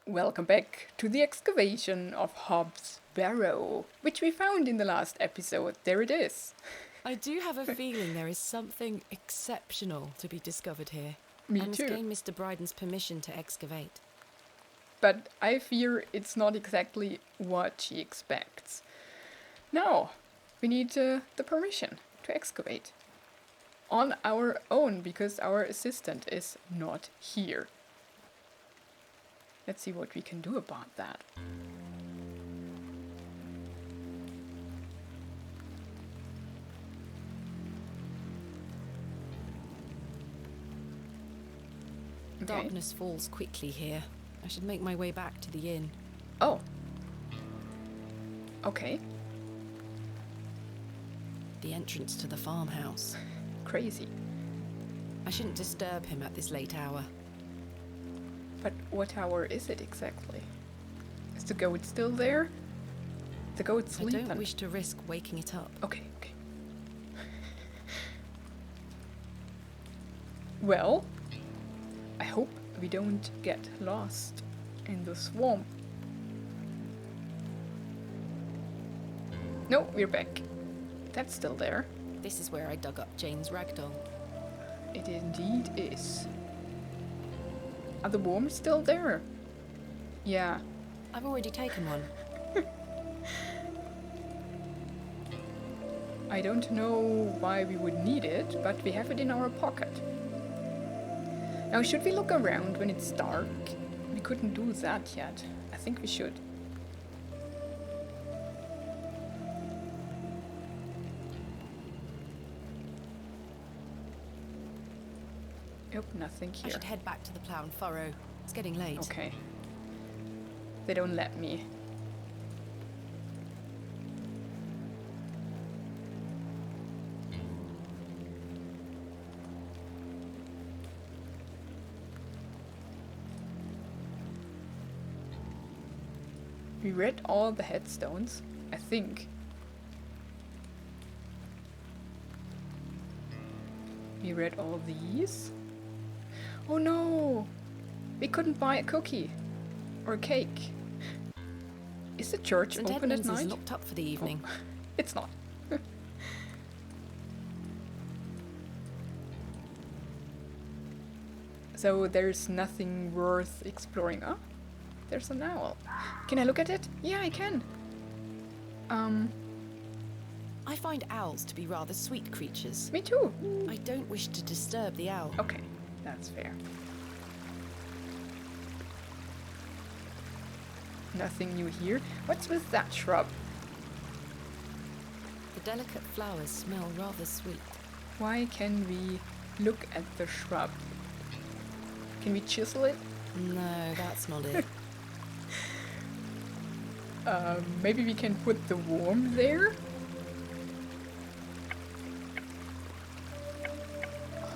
Welcome back to the excavation of Hob's Barrow, which we found in the last episode. There it is. I do have a feeling there is something exceptional to be discovered here. Me I must too. gain Mr. Bryden's permission to excavate. But I fear it's not exactly what she expects. Now, we need the permission to excavate. On our own, because our assistant is not here. Let's see what we can do about that. Okay. Darkness falls quickly here. I should make my way back to the inn. Oh. Okay. The entrance to the farmhouse. Crazy. I shouldn't disturb him at this late hour. But what hour is it exactly? Is the goat still there? The goat's sleeping. I don't wish to risk waking it up. Okay. Well, I hope we don't get lost in the swamp. No, we're back. That's still there. This is where I dug up Jane's ragdoll. It indeed is. Are the worms still there? Yeah. I've already taken one. I don't know why we would need it, but we have it in our pocket. Now, should we look around when it's dark? We couldn't do that yet. I think we should. Nope, nothing I here. should head back to the plough and furrow. It's getting late. Okay. They don't let me. We read all the headstones, I think. We read all these. Oh no! We couldn't buy a cookie or a cake. Is the church St. open at Edmunds night? is locked up for the evening. Oh, it's not. So there's nothing worth exploring. Oh, there's an owl. Can I look at it? Yeah, I can. I find owls to be rather sweet creatures. Me too. I don't wish to disturb the owl. Okay, that's fair. Nothing new here. What's with that shrub? The delicate flowers smell rather sweet. Why can we look at the shrub? Can we chisel it? No, that's not it. Maybe we can put the worm there?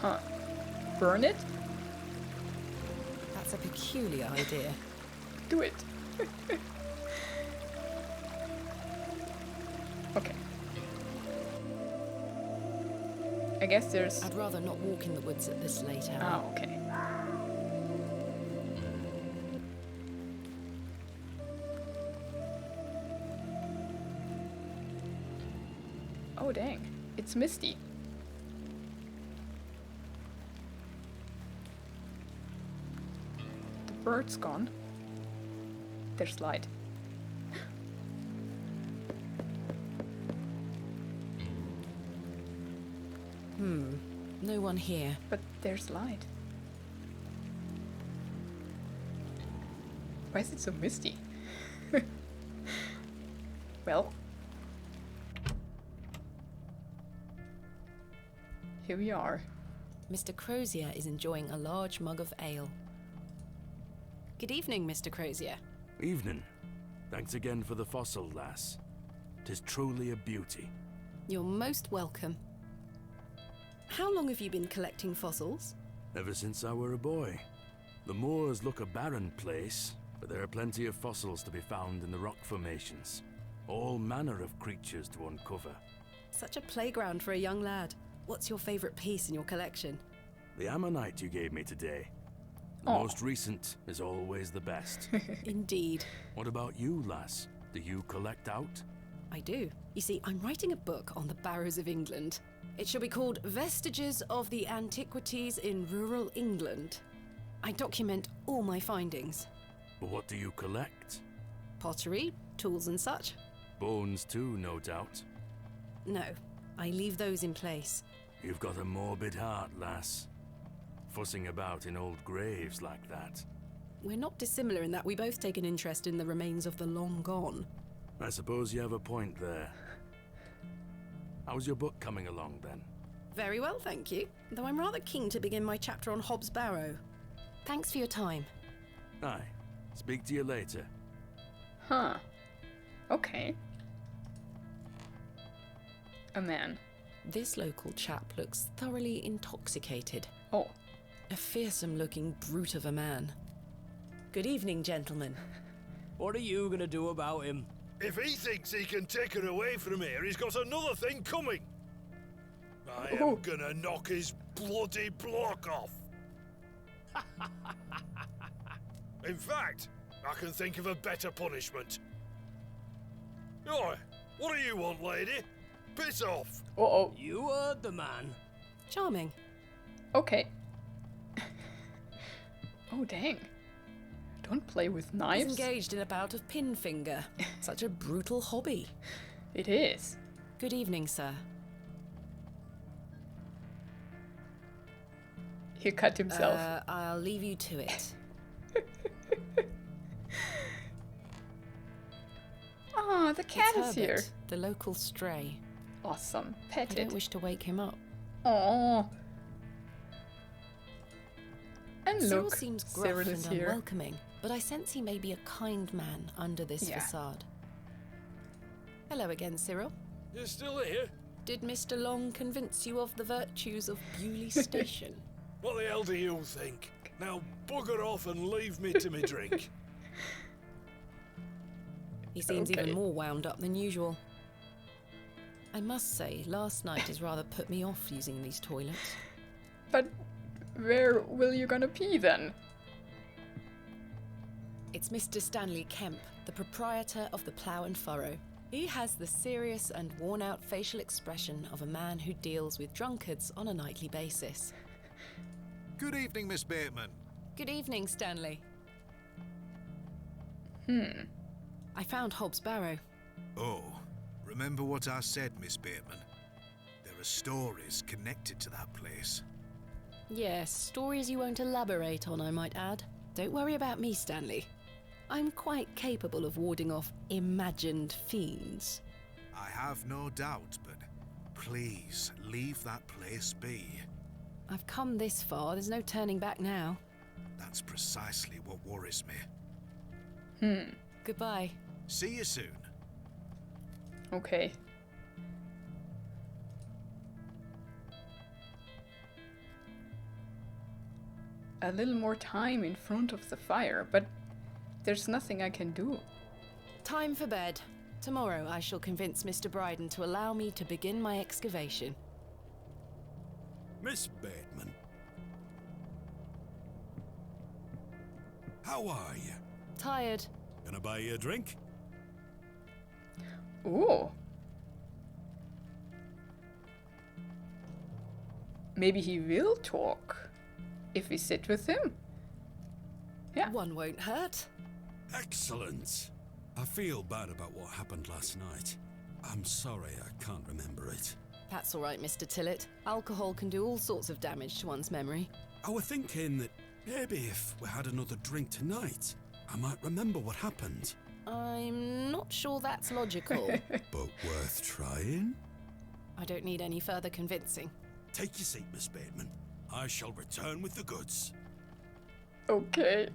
Huh. Burn it? That's a peculiar idea. Do it. Okay. I guess there's... I'd rather not walk in the woods at this late hour. Oh, okay. Oh, dang. It's misty. The bird's gone. There's light. No one here. But there's light. Why is it so misty? Well. Here we are. Mr. Crozier is enjoying a large mug of ale. Good evening, Mr. Crozier. Evening. Thanks again for the fossil, lass. 'Tis truly a beauty. You're most welcome. How long have you been collecting fossils? Ever since I were a boy. The moors look a barren place, but there are plenty of fossils to be found in the rock formations. All manner of creatures to uncover. Such a playground for a young lad. What's your favourite piece in your collection? The ammonite you gave me today. The Oh. most recent is always the best. Indeed. What about you, lass? Do you collect out? I do. You see, I'm writing a book on the Barrows of England. It shall be called Vestiges of the Antiquities in Rural England. I document all my findings. But what do you collect? Pottery, tools and such. Bones too, no doubt. No, I leave those in place. You've got a morbid heart, lass. Fussing about in old graves like that. We're not dissimilar in that we both take an interest in the remains of the long gone. I suppose you have a point there. How's your book coming along, then? Very well, thank you. Though I'm rather keen to begin my chapter on Hob's Barrow. Thanks for your time. Aye. Speak to you later. Huh. Okay. A man. This local chap looks thoroughly intoxicated. Oh. A fearsome-looking brute of a man. Good evening, gentlemen. What are you gonna do about him? If he thinks he can take her away from here, he's got another thing coming. I am Ooh. gonna knock his bloody block off. In fact, I can think of a better punishment. Oi, what do you want, lady? Piss off. Uh-oh. You heard the man. Charming. Okay. Oh, dang. Don't play with He's knives. engaged in a bout of pinfinger. Such a brutal hobby. It is. Good evening, sir. He cut himself. I'll leave you to it. Ah, the cat It's is here. Herbert, the local stray. Awesome. I Pet don't it. wish to wake him up. Oh. And Cyril look, seems gruff Cyril and is here. unwelcoming, but I sense he may be a kind man under this Yeah. facade. Hello again, Cyril. You're still here? Did Mr. Long convince you of the virtues of Bewley Station? What the hell do you think? Now bugger off and leave me to me drink. He seems Okay. even more wound up than usual. I must say, last night has rather put me off using these toilets. But where will you gonna pee then? It's Mr. Stanley Kemp, the proprietor of the Plough and Furrow. He has the serious and worn-out facial expression of a man who deals with drunkards on a nightly basis. Good evening, Miss Bateman. Good evening, Stanley. I found Hob's Barrow. Oh, remember what I said, Miss Bateman? There are stories connected to that place. Yes, stories you won't elaborate on, I might add. Don't worry about me, Stanley. I'm quite capable of warding off imagined fiends. I have no doubt, but please leave that place be. I've come this far, there's no turning back now. That's precisely what worries me. Goodbye. See you soon. Okay. A little more time in front of the fire, but there's nothing I can do. Time for bed. Tomorrow I shall convince Mr. Bryden to allow me to begin my excavation. Miss Bateman. How are you? Tired. Gonna buy you a drink? Ooh. Maybe he will talk if we sit with him. Yeah. One won't hurt. Excellent. I feel bad about what happened last night. I'm sorry I can't remember it. That's all right, Mr. Tillett. Alcohol can do all sorts of damage to one's memory. I was thinking that maybe if we had another drink tonight, I might remember what happened. I'm not sure that's logical. But worth trying? I don't need any further convincing. Take your seat, Miss Bateman. I shall return with the goods. Okay.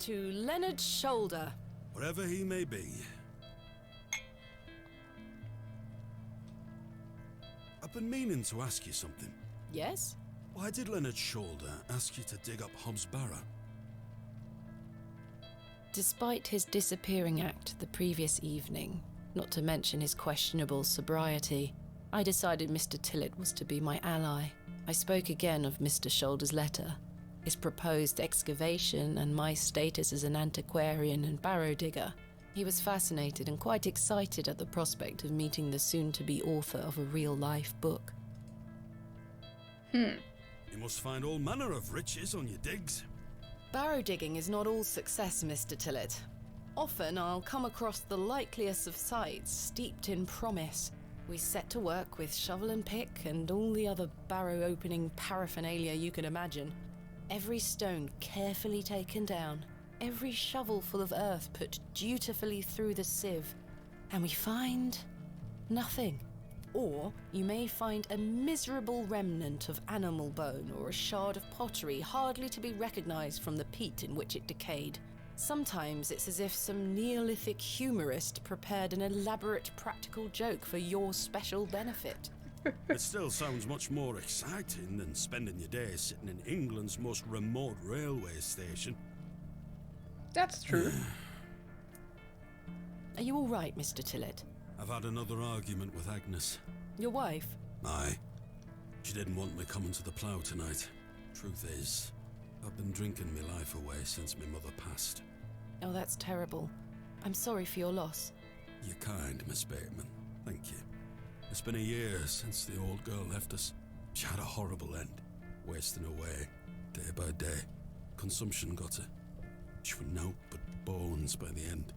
To Leonard Shoulder. Wherever he may be. I've been meaning to ask you something. Yes? Why did Leonard Shoulder ask you to dig up Hob's Barrow? Despite his disappearing act the previous evening, not to mention his questionable sobriety, I decided Mr. Tillett was to be my ally. I spoke again of Mr. Shoulder's letter, his proposed excavation, and my status as an antiquarian and barrow digger. He was fascinated and quite excited at the prospect of meeting the soon-to-be author of a real-life book. You must find all manner of riches on your digs. Barrow digging is not all success, Mr. Tillett. Often I'll come across the likeliest of sites steeped in promise. We set to work with shovel and pick and all the other barrow opening paraphernalia you can imagine. Every stone carefully taken down, every shovel full of earth put dutifully through the sieve, and we find nothing. Or you may find a miserable remnant of animal bone or a shard of pottery hardly to be recognized from the peat in which it decayed. Sometimes it's as if some Neolithic humorist prepared an elaborate practical joke for your special benefit. It still sounds much more exciting than spending your days sitting in England's most remote railway station. That's true. Are you all right, Mr. Tillett? I've had another argument with Agnes. Your wife? Aye. She didn't want me coming to the plough tonight. Truth is, I've been drinking my life away since my mother passed. Oh, that's terrible. I'm sorry for your loss. You're kind, Miss Bateman. Thank you. It's been a year since the old girl left us. She had a horrible end, wasting away, day by day. Consumption got her. She was naught but bones by the end.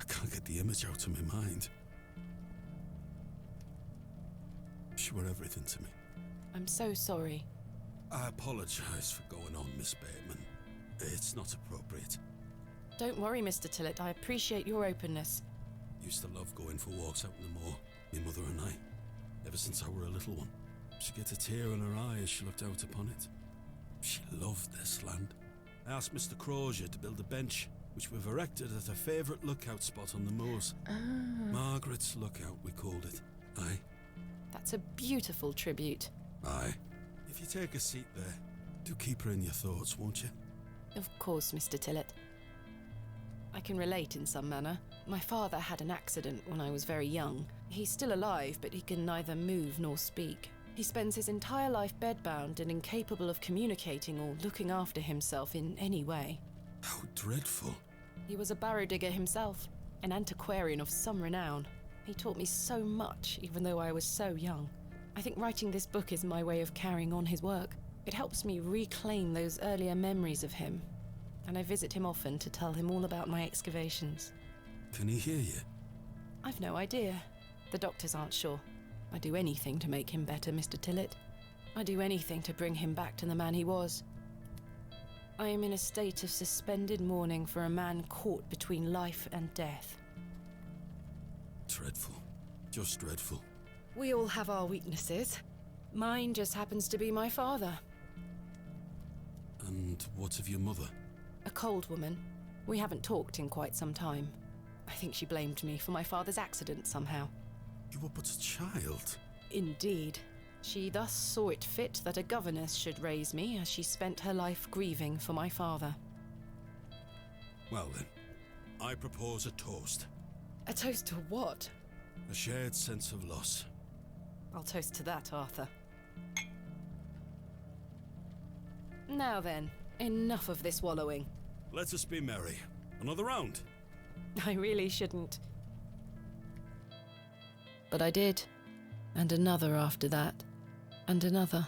I can't get the image out of my mind. She were everything to me. I'm so sorry. I apologise for going on, Miss Bateman. It's not appropriate. Don't worry, Mr. Tillett. I appreciate your openness. Used to love going for walks out in the moor, my mother and I. Ever since I were a little one. She'd get a tear in her eye as she looked out upon it. She loved this land. I asked Mr. Crozier to build a bench, which we've erected at a favourite lookout spot on the moors. Margaret's Lookout, we called it. Aye. That's a beautiful tribute. Aye. If you take a seat there, do keep her in your thoughts, won't you? Of course, Mr. Tillett. I can relate in some manner. My father had an accident when I was very young. He's still alive, but he can neither move nor speak. He spends his entire life bedbound and incapable of communicating or looking after himself in any way. How dreadful. He was a barrow digger himself, an antiquarian of some renown. He taught me so much, even though I was so young. I think writing this book is my way of carrying on his work. It helps me reclaim those earlier memories of him, and I visit him often to tell him all about my excavations. Can he hear you? I've no idea. The doctors aren't sure. I'd do anything to make him better, Mr. Tillett. I'd do anything to bring him back to the man he was. I am in a state of suspended mourning for a man caught between life and death. Dreadful. Just dreadful. We all have our weaknesses. Mine just happens to be my father. And what of your mother? A cold woman. We haven't talked in quite some time. I think she blamed me for my father's accident somehow. You were but a child. Indeed. She thus saw it fit that a governess should raise me as she spent her life grieving for my father. Well then, I propose a toast. A toast to what? A shared sense of loss. I'll toast to that, Arthur. Now then, enough of this wallowing. Let us be merry. Another round. I really shouldn't. But I did. And another after that. And another.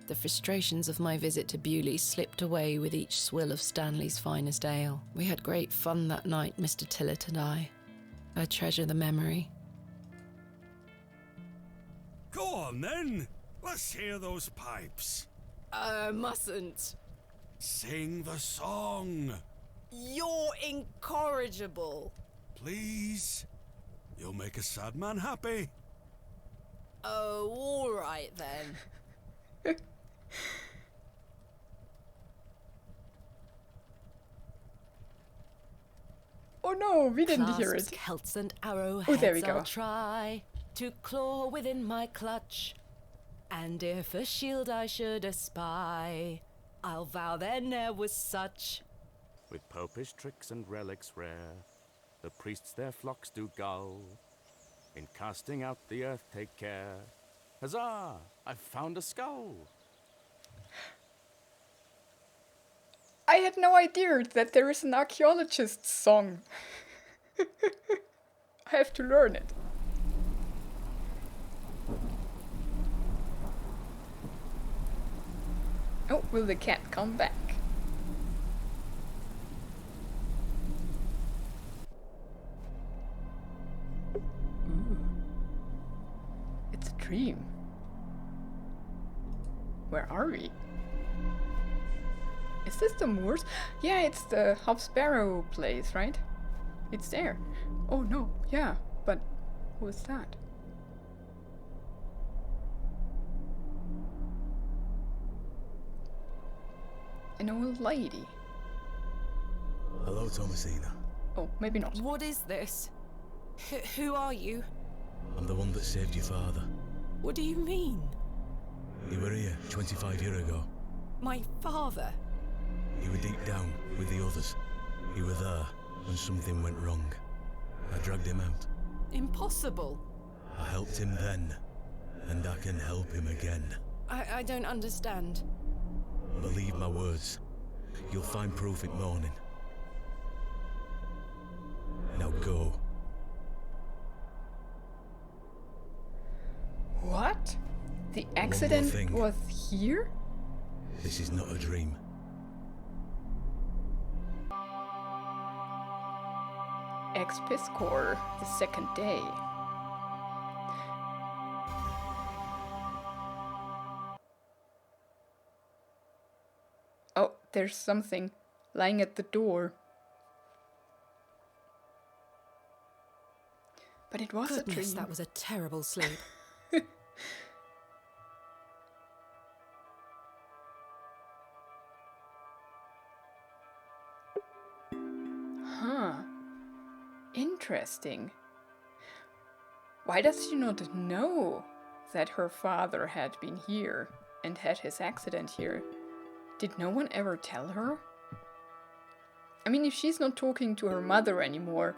The frustrations of my visit to Bewley slipped away with each swill of Stanley's finest ale. We had great fun that night, Mr. Tillett and I. I treasure the memory. Go on then. Let's hear those pipes. Mustn't. Sing the song. You're incorrigible. Please. You'll make a sad man happy. Oh, all right then. Oh no, we didn't hear Clasps, it. celts and arrowheads Oh, there we go. I'll try to claw within my clutch, and if a shield I should espy, I'll vow there ne'er was such. With popish tricks and relics rare, the priests their flocks do gull. In casting out the earth, take care. Huzzah! I've found a skull. I had no idea that there is an archaeologist's song. I have to learn it. Oh, will the cat come back? Ooh. It's a dream. Where are we? Is this the moors? Yeah, it's the Hobbs Barrow place, right? It's there. Oh no, yeah, but who is that? An old lady. Hello, Thomasina. Oh, maybe not. What is this? Who are you? I'm the one that saved your father. What do you mean? You were here 25 years ago. My father? You were deep down with the others. You were there when something went wrong. I dragged him out. Impossible. I helped him then, and I can help him again. I don't understand. Believe my words. You'll find proof in morning. Now go. What? The accident thing. was here? This is not a dream. Expiscor, the second day. Oh, there's something lying at the door. But it was Goodness, a dream. that was a terrible sleep. Huh. Interesting. Why does she not know that her father had been here and had his accident here? Did no one ever tell her? I mean, if she's not talking to her mother anymore,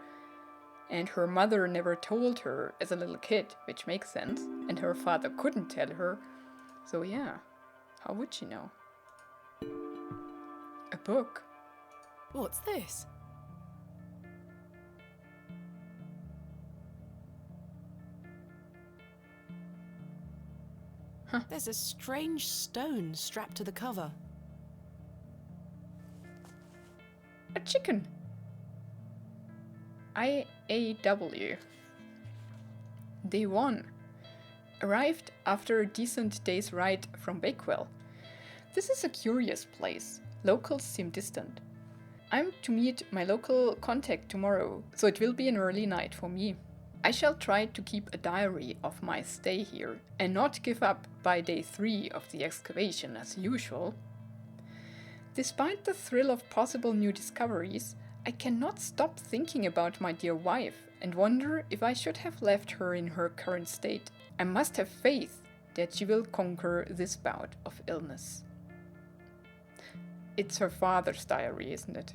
and her mother never told her as a little kid, which makes sense, and her father couldn't tell her, so yeah, how would she know? A book. What's this? There's a strange stone strapped to the cover. A chicken. IAW. Day 1. Arrived after a decent day's ride from Bakewell. This is a curious place. Locals seem distant. I'm to meet my local contact tomorrow, so it will be an early night for me. I shall try to keep a diary of my stay here and not give up by day 3 of the excavation as usual. Despite the thrill of possible new discoveries, I cannot stop thinking about my dear wife and wonder if I should have left her in her current state. I must have faith that she will conquer this bout of illness. It's her father's diary, isn't it?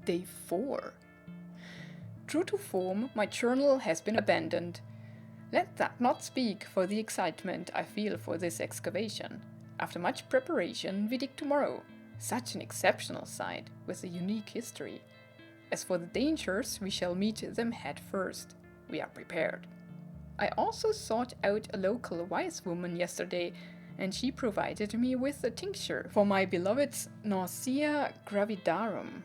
Day 4. True to form, my journal has been abandoned. Let that not speak for the excitement I feel for this excavation. After much preparation, we dig tomorrow. Such an exceptional site with a unique history. As for the dangers, we shall meet them head first. We are prepared. I also sought out a local wise woman yesterday, and she provided me with a tincture for my beloved's nausea gravidarum.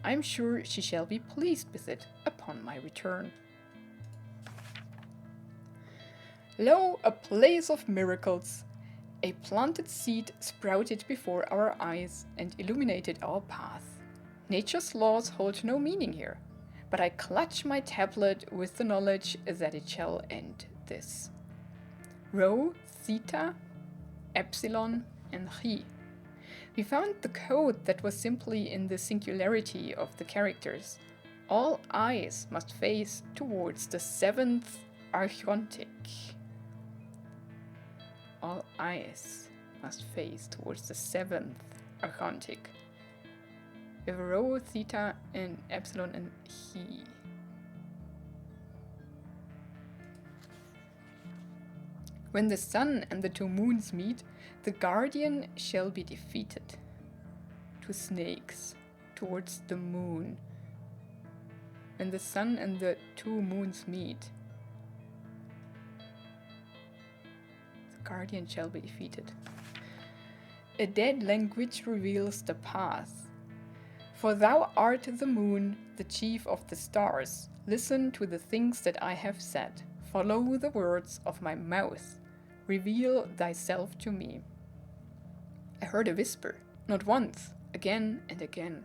I'm sure she shall be pleased with it upon my return. Lo, a place of miracles! A planted seed sprouted before our eyes and illuminated our path. Nature's laws hold no meaning here, but I clutch my tablet with the knowledge that it shall end this. Rho, theta, epsilon, and chi. We found the code that was simply in the singularity of the characters. All eyes must face towards the 7th archontic. All eyes must face towards the 7th archontic. We have rho, theta, and epsilon and he. When the sun and the two moons meet, the guardian shall be defeated. Two snakes towards the moon. When the sun and the two moons meet, the guardian shall be defeated. A dead language reveals the path. For thou art the moon, the chief of the stars. Listen to the things that I have said. Follow the words of my mouth. Reveal thyself to me. I heard a whisper, not once, again and again.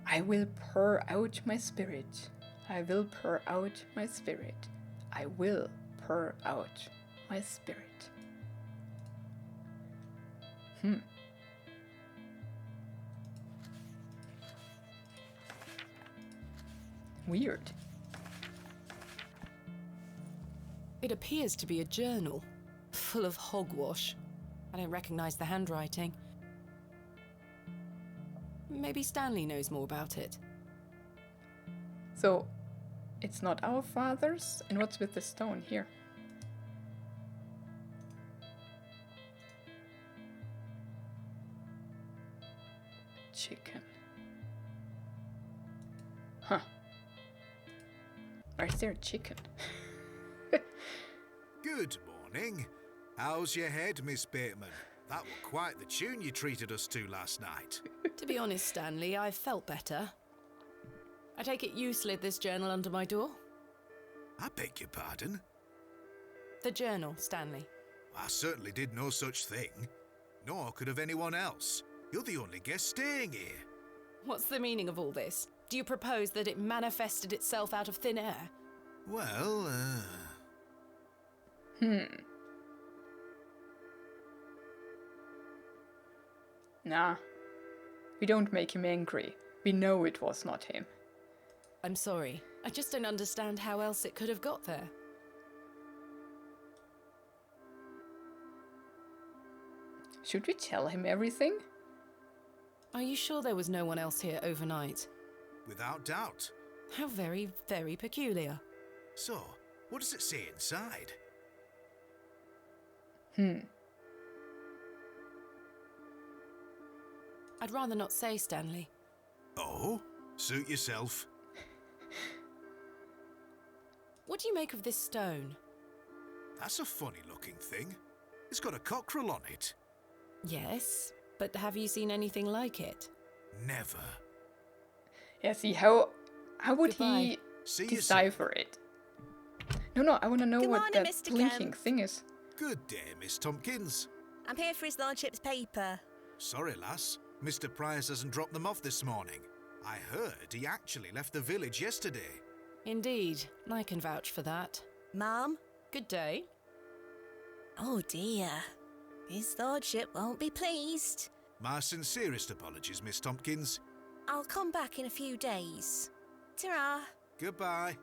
I will pour out my spirit. I will pour out my spirit. I will pour out my spirit. Weird. It appears to be a journal, full of hogwash. I don't recognize the handwriting. Maybe Stanley knows more about it. So, it's not our father's? And what's with the stone here? Chicken. Huh. Why is there a chicken? Good morning. How's your head, Miss Bateman? That were quite the tune you treated us to last night. To be honest, Stanley, I felt better. I take it you slid this journal under my door? I beg your pardon? The journal, Stanley. I certainly did no such thing. Nor could have anyone else. You're the only guest staying here. What's the meaning of all this? Do you propose that it manifested itself out of thin air? Well, Nah. We don't make him angry. We know it was not him. I'm sorry. I just don't understand how else it could have got there. Should we tell him everything? Are you sure there was no one else here overnight? without doubt. How very, very peculiar. So, what does it say inside? I'd rather not say, Stanley. Oh? Suit yourself. What do you make of this stone? That's a funny-looking thing. It's got a cockerel on it. Yes, but have you seen anything like it? Never. Yeah, see, how would Goodbye. he See you decipher it? No, I want to know Good what morning, that Mr. blinking Kemp. thing is. Good day, Miss Tompkins. I'm here for his lordship's paper. Sorry, lass. Mr. Price hasn't dropped them off this morning. I heard he actually left the village yesterday. Indeed, I can vouch for that. Ma'am? Good day. Oh dear. His lordship won't be pleased. My sincerest apologies, Miss Tompkins. I'll come back in a few days. Ta-ra. Goodbye.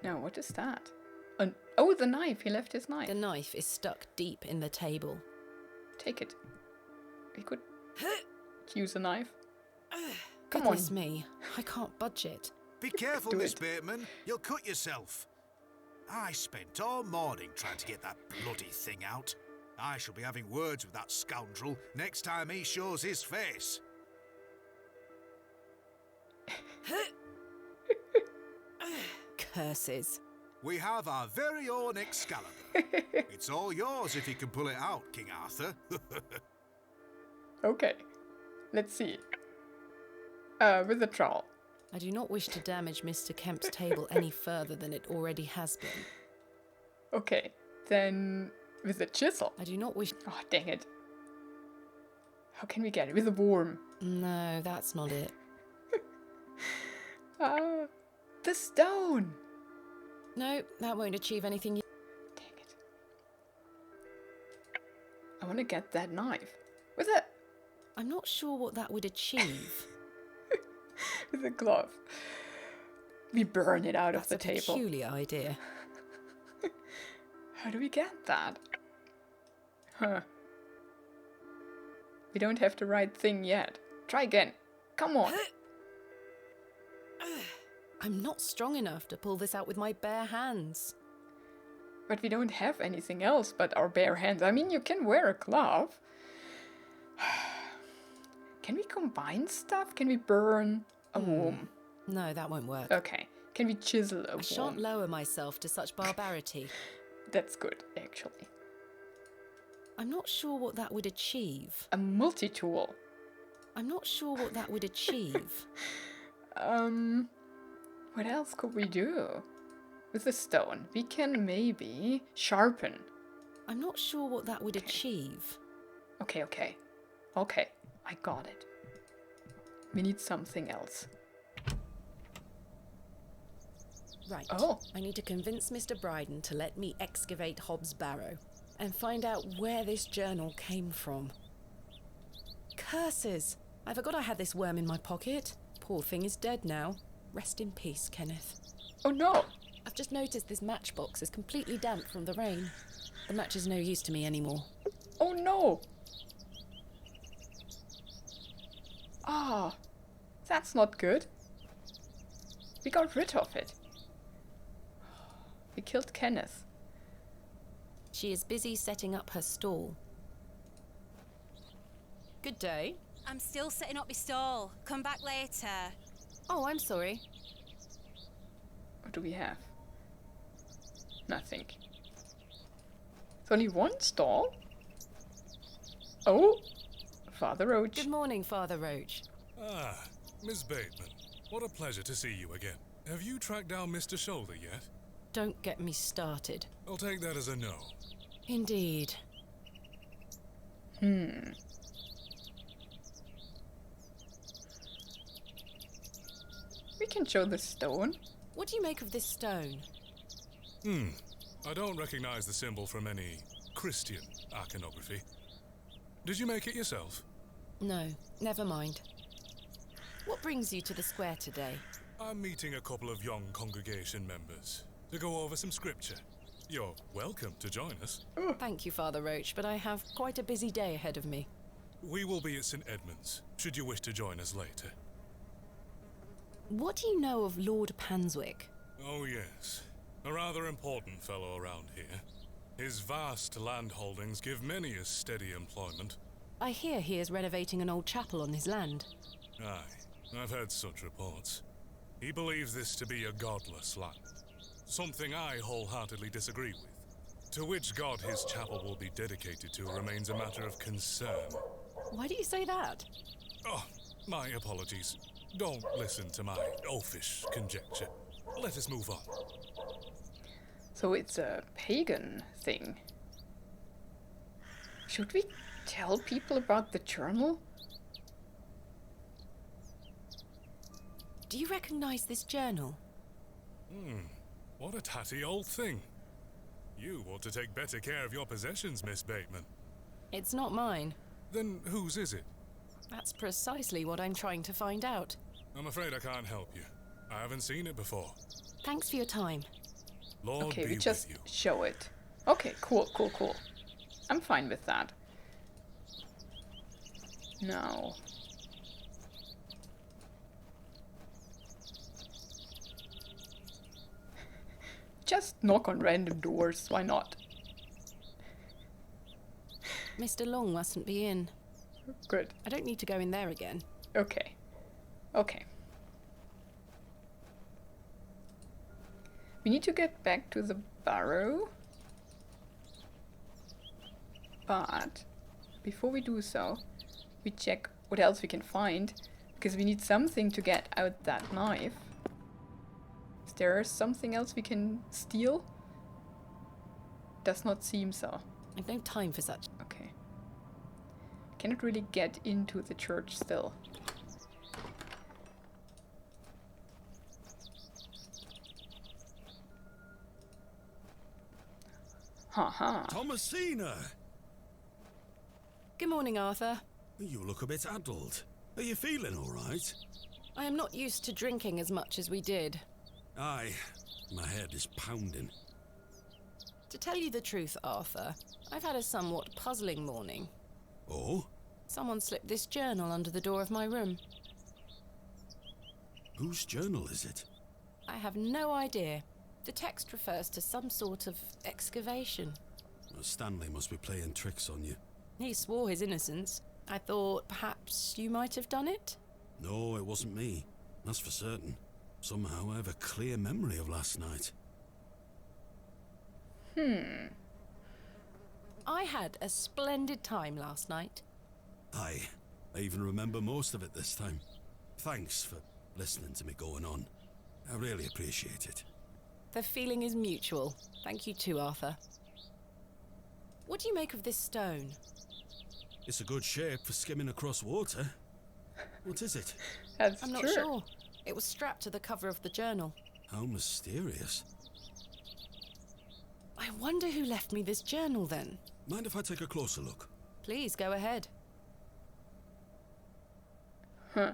Now, what is that? Oh, the knife. He left his knife. The knife is stuck deep in the table. Take it. We could use a knife. Come on. Goodness me, I can't budge it. Be careful, Do Miss it. Bateman. You'll cut yourself. I spent all morning trying to get that bloody thing out. I shall be having words with that scoundrel next time he shows his face. Curses. We have our very own Excalibur. It's all yours if you can pull it out, King Arthur. Okay. Let's see. With the trowel. I do not wish to damage Mr. Kemp's table any further than it already has been. Okay. Then with the chisel. I do not wish... Oh, dang it. How can we get it? With a worm. No, that's not it. The stone. No, that won't achieve anything. Dang it. I want to get that knife. With a I'm not sure what that would achieve. with a glove. We burn it out of That's the a table. peculiar idea. How do we get that? Huh. We don't have the right thing yet. Try again. Come on. I'm not strong enough to pull this out with my bare hands. But we don't have anything else but our bare hands. I mean, you can wear a glove. Can we combine stuff? Can we burn a worm? No, that won't work. Okay. Can we chisel a worm? I shan't lower myself to such barbarity. That's good, actually. I'm not sure what that would achieve. A multi-tool. I'm not sure what that would achieve. What else could we do? With the stone, we can maybe sharpen. I'm not sure what that would achieve. Okay, I got it. We need something else. Right. Oh. I need to convince Mr. Bryden to let me excavate Hob's Barrow and find out where this journal came from. Curses! I forgot I had this worm in my pocket. Poor thing is dead now. Rest in peace, Kenneth. Oh no! I've just noticed this matchbox is completely damp from the rain. The match is no use to me anymore. Oh no! Ah, that's not good. We got rid of it. We killed Kenneth. She is busy setting up her stall. Good day. I'm still setting up my stall. Come back later. Oh, I'm sorry. What do we have? Nothing. It's only one stall? Oh! Father Roach. Good morning, Father Roach. Ah, Miss Bateman. What a pleasure to see you again. Have you tracked down Mr. Shoulder yet? Don't get me started. I'll take that as a no. Indeed. We can show the stone. What do you make of this stone? I don't recognize the symbol from any Christian iconography. Did you make it yourself? No, never mind. What brings you to the square today? I'm meeting a couple of young congregation members to go over some scripture. You're welcome to join us. Thank you, Father Roach, but I have quite a busy day ahead of me. We will be at St. Edmund's, should you wish to join us later. What do you know of Lord Panswick? Oh yes, a rather important fellow around here. His vast land holdings give many a steady employment. I hear he is renovating an old chapel on his land. Aye, I've heard such reports. He believes this to be a godless land, something I wholeheartedly disagree with. To which god his chapel will be dedicated to remains a matter of concern. Why do you say that? Oh, my apologies. Don't listen to my oafish conjecture. Let us move on. So it's a pagan thing. Should we tell people about the journal? Do you recognize this journal? What a tatty old thing. You ought to take better care of your possessions, Miss Bateman. It's not mine. Then whose is it? That's precisely what I'm trying to find out. I'm afraid I can't help you. I haven't seen it before. Thanks for your time. Lord Okay, be we just with you. show it. Okay, cool. I'm fine with that. Now. Just knock on random doors, why not? Mr. Long mustn't be in. Good. I don't need to go in there again. Okay. We need to get back to the Barrow. But before we do so, we check what else we can find, because we need something to get out that knife. Is there something else we can steal? Does not seem so. I've no time for such. Okay. Cannot really get into the church still. Haha. Thomasina! Good morning, Arthur. You look a bit addled. Are you feeling all right? I am not used to drinking as much as we did. Aye, my head is pounding. To tell you the truth, Arthur, I've had a somewhat puzzling morning. Oh? Someone slipped this journal under the door of my room. Whose journal is it? I have no idea. The text refers to some sort of excavation. Well, Stanley must be playing tricks on you. He swore his innocence. I thought perhaps you might have done it? No, it wasn't me. That's for certain. Somehow I have a clear memory of last night. I had a splendid time last night. Aye, I even remember most of it this time. Thanks for listening to me going on. I really appreciate it. The feeling is mutual. Thank you too, Arthur. What do you make of this stone? It's a good shape for skimming across water. What is it? That's I'm not true. sure. It was strapped to the cover of the journal. How mysterious. I wonder who left me this journal then. Mind if I take a closer look? Please go ahead. Huh.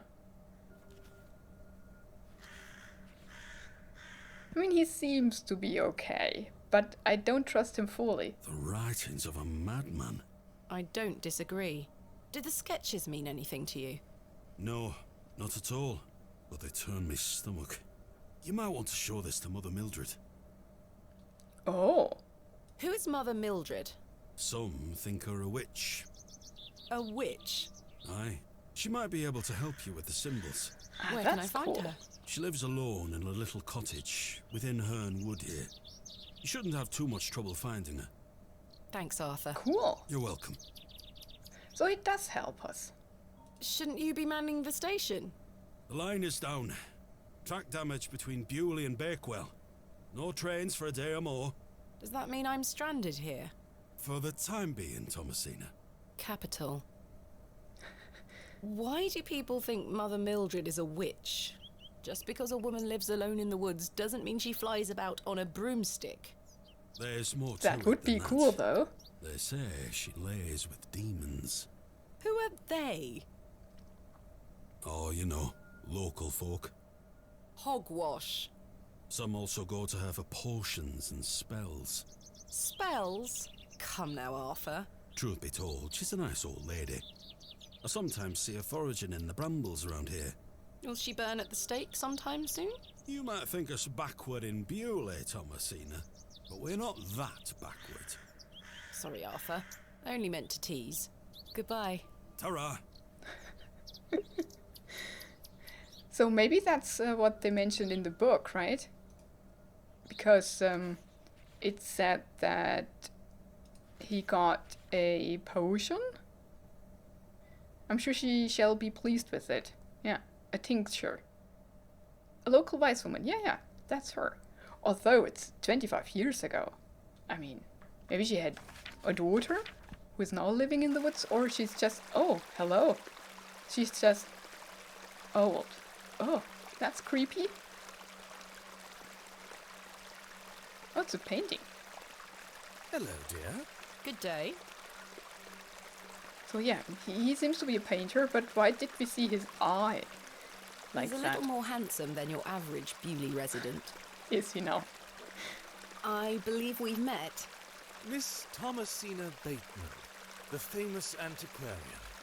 I mean, he seems to be okay, but I don't trust him fully. The writings of a madman. I don't disagree. Did the sketches mean anything to you? No, not at all. But they turn me stomach. You might want to show this to Mother Mildred. Oh. Who is Mother Mildred? Some think her a witch. A witch? Aye. She might be able to help you with the symbols. Where can I find cool. her? She lives alone in a little cottage within Herne Wood here. You shouldn't have too much trouble finding her. Thanks, Arthur. Cool. You're welcome. So it does help us. Shouldn't you be manning the station? The line is down. Track damage between Bewley and Bakewell. No trains for a day or more. Does that mean I'm stranded here? For the time being, Thomasina. Capital. Why do people think Mother Mildred is a witch? Just because a woman lives alone in the woods doesn't mean she flies about on a broomstick. There's more to That it would than be that. cool, though. They say she lays with demons. Who are they? Oh, you know, local folk. Hogwash. Some also go to her for potions and spells. Spells? Come now, Arthur. Truth be told, she's a nice old lady. I sometimes see her foraging in the brambles around here. Will she burn at the stake sometime soon? You might think us backward in Bewley, Thomasina, but we're not that backward. Sorry, Arthur. I only meant to tease. Goodbye. Ta-ra! So maybe that's what they mentioned in the book, right? Because it said that he got a potion. I'm sure she shall be pleased with it. Yeah, a tincture. A local wise woman. Yeah, that's her. Although it's 25 years ago. I mean, maybe she had a daughter who is now living in the woods, or she's just, oh, hello. She's just old. Oh, that's creepy. Oh, it's a painting. Hello, dear. Good day. So yeah, he seems to be a painter, but why did we see his eye like He's a that? little more handsome than your average Bewley resident. Is he now? I believe we've met. Miss Thomasina Bateman, the famous antiquarian.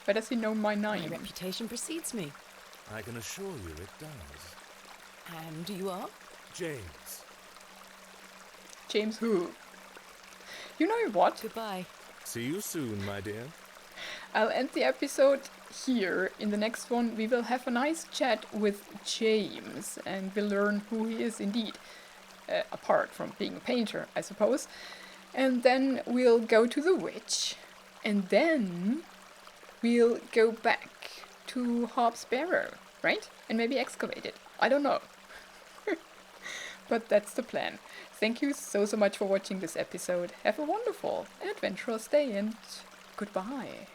Why does he know my My name? reputation precedes me. I can assure you it does. And you are? James. James who? You know what? Goodbye. See you soon, my dear. I'll end the episode here. In the next one, we will have a nice chat with James, and we'll learn who he is indeed. Apart from being a painter, I suppose. And then we'll go to the witch. And then we'll go back to Hob's Barrow, right? And maybe excavate it. I don't know. But that's the plan. Thank you so much for watching this episode. Have a wonderful and adventurous day, and goodbye.